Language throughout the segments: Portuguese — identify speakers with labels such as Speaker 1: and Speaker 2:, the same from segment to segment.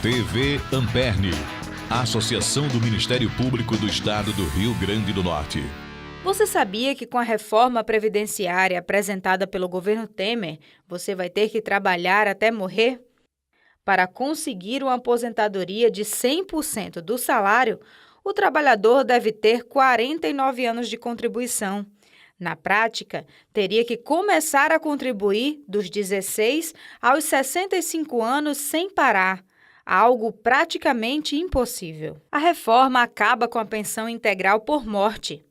Speaker 1: TV Amperne, Associação do Ministério Público do Estado do Rio Grande do Norte.
Speaker 2: Você sabia que com a reforma previdenciária apresentada pelo governo Temer, você vai ter que trabalhar até morrer? Para conseguir uma aposentadoria de 100% do salário, o trabalhador deve ter 49 anos de contribuição. Na prática, teria que começar a contribuir dos 16 aos 65 anos sem parar, algo praticamente impossível. A reforma acaba com a pensão integral por morte.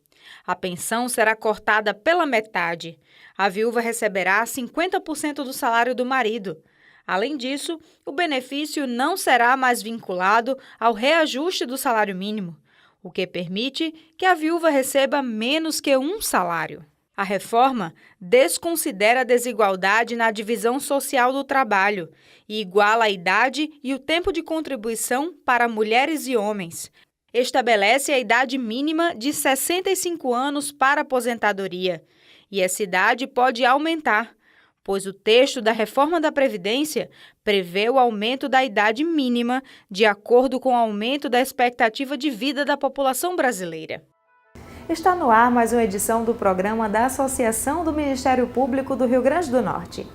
Speaker 2: A pensão será cortada pela metade. A viúva receberá 50% do salário do marido. Além disso, o benefício não será mais vinculado ao reajuste do salário mínimo, o que permite que a viúva receba menos que um salário. A reforma desconsidera a desigualdade na divisão social do trabalho e iguala a idade e o tempo de contribuição para mulheres e homens. Estabelece a idade mínima de 65 anos para aposentadoria, e essa idade pode aumentar, pois o texto da reforma da Previdência prevê o aumento da idade mínima de acordo com o aumento da expectativa de vida da população brasileira.
Speaker 3: Está no ar mais uma edição do programa da Associação do Ministério Público do Rio Grande do Norte.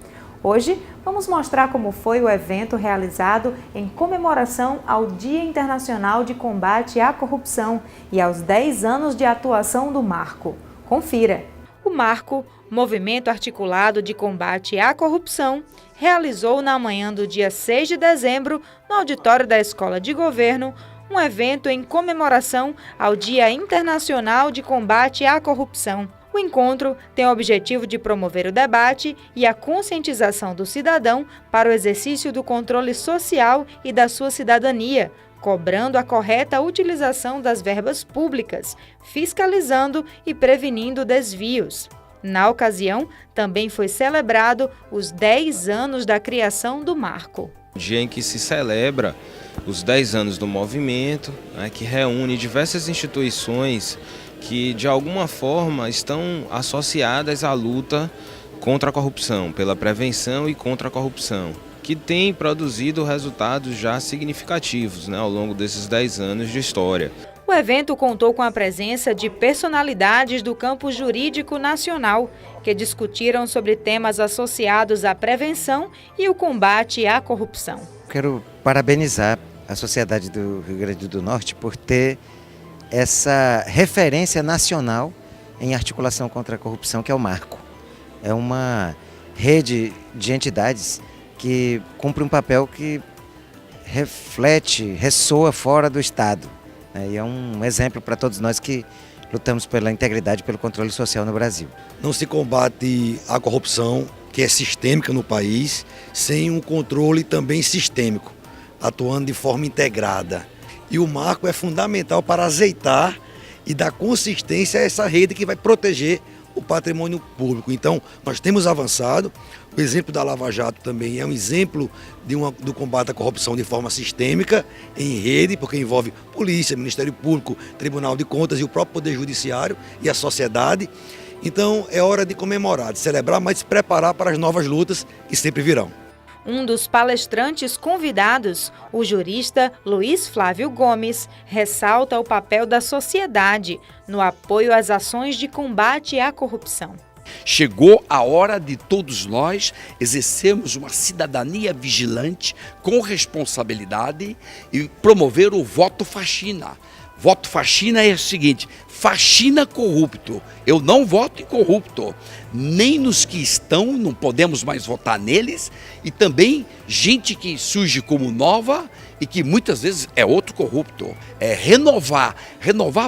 Speaker 3: Hoje, vamos mostrar como foi o evento realizado em comemoração ao Dia Internacional de Combate à Corrupção e aos 10 anos de atuação do Marco. Confira! O Marco, Movimento Articulado de Combate à Corrupção, realizou na manhã do dia 6 de dezembro, no auditório da Escola de Governo, um evento em comemoração ao Dia Internacional de Combate à Corrupção. O encontro tem o objetivo de promover o debate e a conscientização do cidadão para o exercício do controle social e da sua cidadania, cobrando a correta utilização das verbas públicas, fiscalizando e prevenindo desvios. Na ocasião, também foi celebrado os 10 anos da criação do Marco.
Speaker 4: Dia em que se celebra os 10 anos do movimento, que reúne diversas instituições que de alguma forma estão associadas à luta contra a corrupção, pela prevenção e contra a corrupção, que tem produzido resultados já significativos ao longo desses 10 anos de história.
Speaker 2: O evento contou com a presença de personalidades do campo jurídico nacional, que discutiram sobre temas associados à prevenção e o combate à corrupção.
Speaker 5: Quero parabenizar a sociedade do Rio Grande do Norte por ter essa referência nacional em articulação contra a corrupção, que é o Marco. É uma rede de entidades que cumpre um papel que reflete, ressoa fora do Estado. E é um exemplo para todos nós que lutamos pela integridade e pelo controle social no Brasil.
Speaker 6: Não se combate a corrupção, que é sistêmica no país, sem um controle também sistêmico, atuando de forma integrada. E o Marco é fundamental para azeitar e dar consistência a essa rede que vai proteger o patrimônio público. Então, nós temos avançado. O exemplo da Lava Jato também é um exemplo do combate à corrupção de forma sistêmica, em rede, porque envolve polícia, Ministério Público, Tribunal de Contas e o próprio Poder Judiciário e a sociedade. Então, é hora de comemorar, de celebrar, mas de se preparar para as novas lutas que sempre virão.
Speaker 2: Um dos palestrantes convidados, o jurista Luiz Flávio Gomes, ressalta o papel da sociedade no apoio às ações de combate à corrupção.
Speaker 7: Chegou a hora de todos nós exercermos uma cidadania vigilante com responsabilidade e promover o voto faxina. Voto faxina é o seguinte: faxina corrupto. Eu não voto em corrupto, nem nos que estão, não podemos mais votar neles, e também gente que surge como nova e que muitas vezes é outro corrupto. É renovar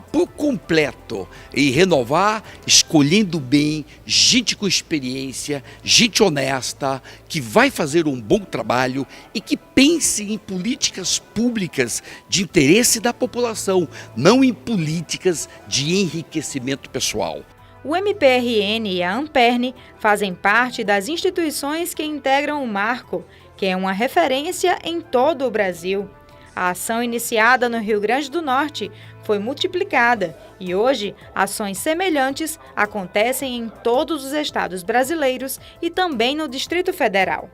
Speaker 7: por completo e renovar escolhendo bem, gente com experiência, gente honesta, que vai fazer um bom trabalho e que pense em políticas públicas de interesse da população, não em políticas de enriquecimento pessoal.
Speaker 2: O MPRN e a Amperne fazem parte das instituições que integram o Marco, que é uma referência em todo o Brasil. A ação iniciada no Rio Grande do Norte foi multiplicada e hoje ações semelhantes acontecem em todos os estados brasileiros e também no Distrito Federal.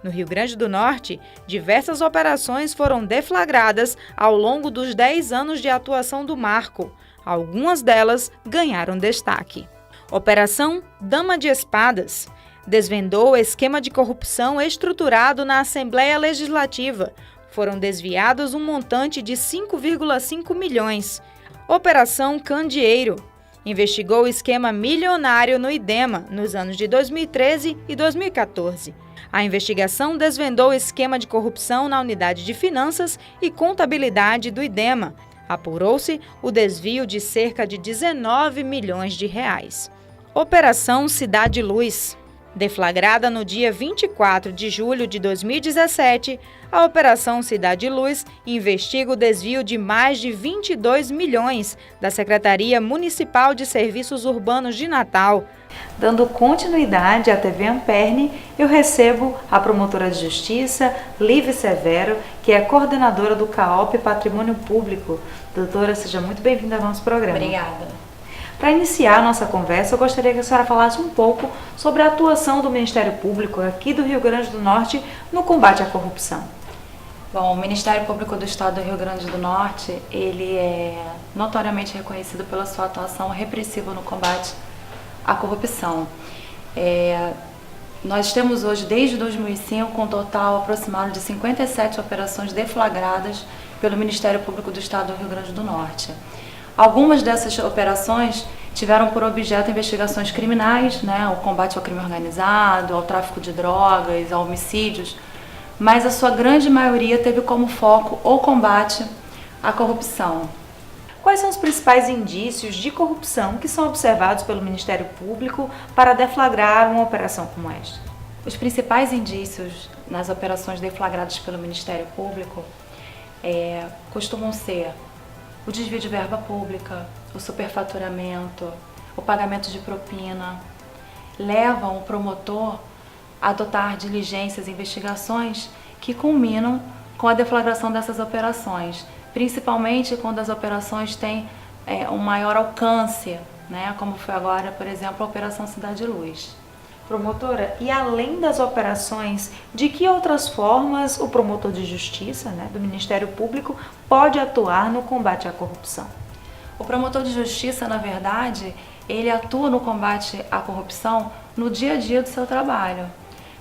Speaker 2: No Rio Grande do Norte, diversas operações foram deflagradas ao longo dos 10 anos de atuação do Marco. Algumas delas ganharam destaque. Operação Dama de Espadas desvendou o esquema de corrupção estruturado na Assembleia Legislativa. Foram desviados um montante de 5,5 milhões. Operação Candeeiro investigou o esquema milionário no IDEMA nos anos de 2013 e 2014. A investigação desvendou o esquema de corrupção na unidade de finanças e contabilidade do IDEMA. Apurou-se o desvio de cerca de 19 milhões de reais. Operação Cidade Luz. Deflagrada no dia 24 de julho de 2017, a Operação Cidade Luz investiga o desvio de mais de 22 milhões da Secretaria Municipal de Serviços Urbanos de Natal.
Speaker 3: Dando continuidade à TV Amperne, eu recebo a promotora de justiça, Lívia Severo, que é coordenadora do CAOP Patrimônio Público. Doutora, seja muito bem-vinda ao nosso programa.
Speaker 8: Obrigada.
Speaker 3: Para iniciar a nossa conversa, eu gostaria que a senhora falasse um pouco sobre a atuação do Ministério Público aqui do Rio Grande do Norte no combate à corrupção.
Speaker 8: Bom, o Ministério Público do Estado do Rio Grande do Norte, ele é notoriamente reconhecido pela sua atuação repressiva no combate à corrupção. Nós temos hoje, desde 2005, um total aproximado de 57 operações deflagradas pelo Ministério Público do Estado do Rio Grande do Norte. Algumas dessas operações tiveram por objeto investigações criminais, o combate ao crime organizado, ao tráfico de drogas, a homicídios, mas a sua grande maioria teve como foco o combate à corrupção.
Speaker 3: Quais são os principais indícios de corrupção que são observados pelo Ministério Público para deflagrar uma operação como esta?
Speaker 8: Os principais indícios nas operações deflagradas pelo Ministério Público costumam ser o desvio de verba pública, o superfaturamento, o pagamento de propina, levam o promotor a adotar diligências e investigações que culminam com a deflagração dessas operações, principalmente quando as operações têm um maior alcance, como foi agora, por exemplo, a Operação Cidade Luz.
Speaker 3: Promotora, e além das operações, de que outras formas o promotor de justiça, do Ministério Público, pode atuar no combate à corrupção?
Speaker 8: O promotor de justiça, na verdade, ele atua no combate à corrupção no dia a dia do seu trabalho.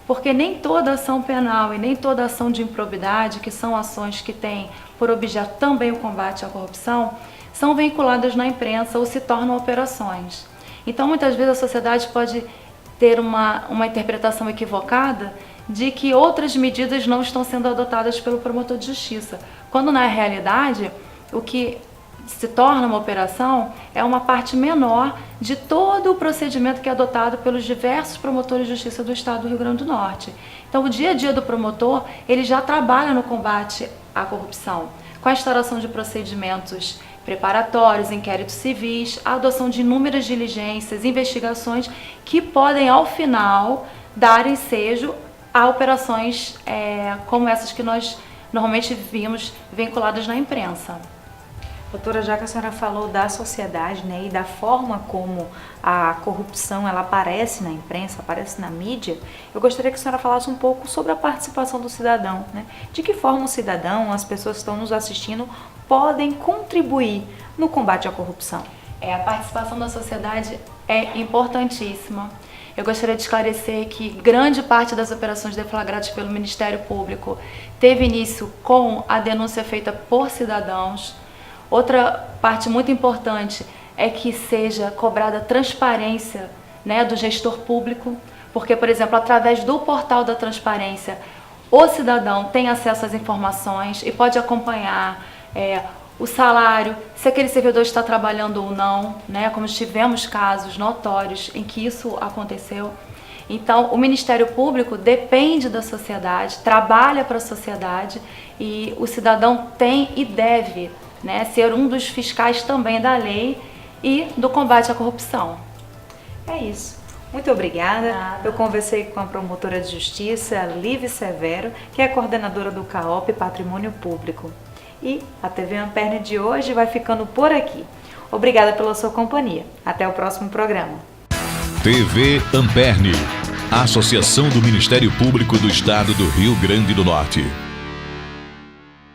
Speaker 8: Porque nem toda ação penal e nem toda ação de improbidade, que são ações que têm por objeto também o combate à corrupção, são vinculadas na imprensa ou se tornam operações. Então, muitas vezes a sociedade pode ter uma interpretação equivocada de que outras medidas não estão sendo adotadas pelo promotor de justiça, quando na realidade o que se torna uma operação é uma parte menor de todo o procedimento que é adotado pelos diversos promotores de justiça do Estado do Rio Grande do Norte. Então o dia a dia do promotor, ele já trabalha no combate à corrupção, com a instauração de procedimentos preparatórios, inquéritos civis, a adoção de inúmeras diligências, investigações que podem, ao final, dar ensejo a operações como essas que nós normalmente vimos vinculadas na imprensa.
Speaker 3: Doutora, já que a senhora falou da sociedade e da forma como a corrupção ela aparece na imprensa, aparece na mídia, eu gostaria que a senhora falasse um pouco sobre a participação do cidadão. De que forma o cidadão, as pessoas que estão nos assistindo, podem contribuir no combate à corrupção?
Speaker 8: A participação da sociedade é importantíssima. Eu gostaria de esclarecer que grande parte das operações deflagradas pelo Ministério Público teve início com a denúncia feita por cidadãos. Outra parte muito importante é que seja cobrada transparência do gestor público, porque, por exemplo, através do portal da transparência, o cidadão tem acesso às informações e pode acompanhar o salário, se aquele servidor está trabalhando ou não, como tivemos casos notórios em que isso aconteceu. Então, o Ministério Público depende da sociedade, trabalha para a sociedade e o cidadão tem e deve ser um dos fiscais também da lei e do combate à corrupção.
Speaker 3: É isso. Muito obrigada. Eu conversei com a promotora de justiça, Lívia Severo, que é coordenadora do CAOP Patrimônio Público. E a TV Amperne de hoje vai ficando por aqui. Obrigada pela sua companhia. Até o próximo programa.
Speaker 1: TV Amperne. Associação do Ministério Público do Estado do Rio Grande do Norte.